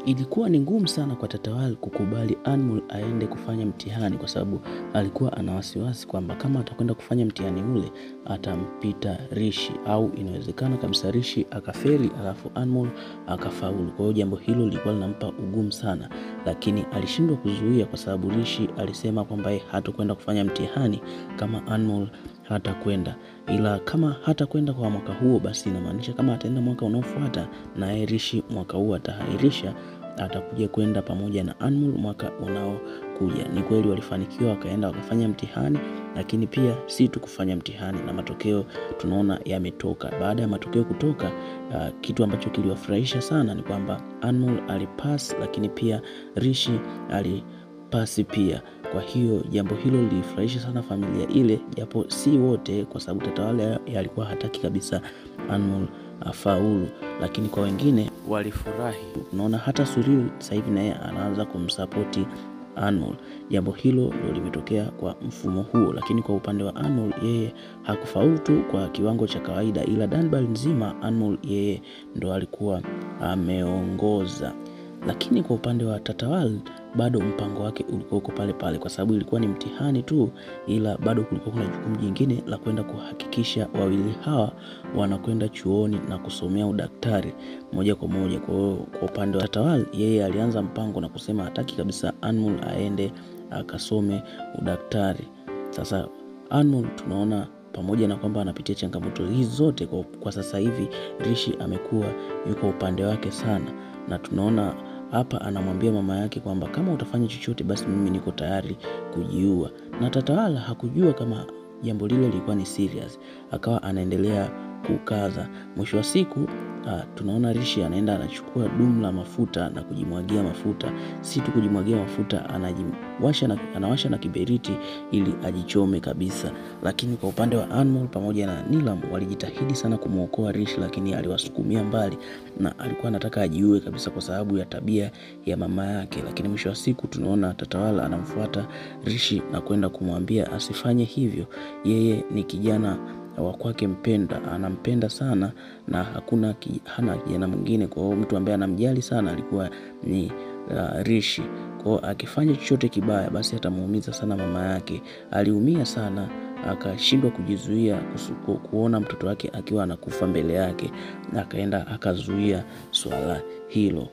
Ilikuwa ni ngumu sana kwa Tatawal kukubali Anmol aende kufanya mtihani, kwa sababu alikuwa ana wasiwasi kwamba kama atakwenda kufanya mtihani ule atampita Rishi, au inawezekana kabisa Rishi akafeli alafu Anmol akafaulu. Kwa hiyo jambo hilo lilikuwa linampa ugumu sana, lakini alishindwa kuzuia kwa sababu Rishi alisema kwamba yeye hatakwenda kufanya mtihani kama Anmol hatakwenda. Ila kama hatakwenda kwa mwaka huo, basi inamaanisha kama ataenda mwaka unaofuata na yeye Rishi mwaka huo atahairisha, atakuja kwenda pamoja na Anmol mwaka unaokuja. Ni kweli walifanikiwa wakaenda wakafanya mtihani, lakini pia si tu kufanya mtihani, na matokeo tunaona yametoka. Baada ya matokeo kutoka, kitu ambacho kiliwafurahisha sana ni kwamba Anmol alipass, lakini pia Rishi alipasi pia. Kwa hiyo jambo hilo lilifurahisha sana familia ile, japo si wote, kwa sababu Tatawala alikuwa hataki kabisa Anmol afaulu, lakini kwa wengine walifurahi. Unaona hata Suril sasa hivi naye anaanza kumsupport Anmol. Jambo hilo ndio limetokea kwa mfumo huo, lakini kwa upande wa Anmol yeye hakufaulu tu kwa kiwango cha kawaida, ila Danbal nzima Anmol yeye ndo alikuwa ameongoza. Lakini kwa upande wa Tatawal bado mpango wake ulikuwa pale pale, kwa sababu ilikuwa ni mtihani tu, ila bado kulikuwa kuna jukumu jingine la kwenda kuhakikisha wawili hawa wanakwenda chuoni na kusomea udaktari moja kwa moja. Kwa upande wa Tatawal yeye alianza mpango na kusema hataki kabisa Anmol aende akasome udaktari. Sasa Anmol tunaona pamoja na kwamba anapitia changamoto hizi zote, kwa sasa hivi Rishi amekuwa yuko upande wake sana, na tunaona hapa anamwambia mama yake kwamba kama utafanya chochote basi mimi niko tayari kujiua. Na Tatawala hakujua kama jambo lile lilikuwa ni serious, akawa anaendelea kukaza. Mwisho wa siku tunaona Rishi anaenda anachukua dumu la mafuta na kujimwagia mafuta. Si tu kujimwagia mafuta, anawasha na kiberiti ili ajichome kabisa. Lakini kwa upande wa Anmol pamoja na Nilam walijitahidi sana kumuokoa Rishi, lakini aliwasukumia mbali na alikuwa anataka ajiue kabisa kwa sababu ya tabia ya mama yake. Lakini mwisho wa siku tunaona Tatawala anamfuata Rishi na kwenda kumwambia asifanye hivyo. Yeye ni kijana wa kwake mpenda, anampenda sana na hana kijana mwingine. Kwa hiyo mtu ambaye anamjali sana alikuwa ni Rishi. Kwa hiyo akifanya chochote kibaya basi atamuumiza sana mama yake. Aliumia sana, akashindwa kujizuia kuona mtoto wake akiwa anakufa mbele yake, akaenda akazuia swala hilo.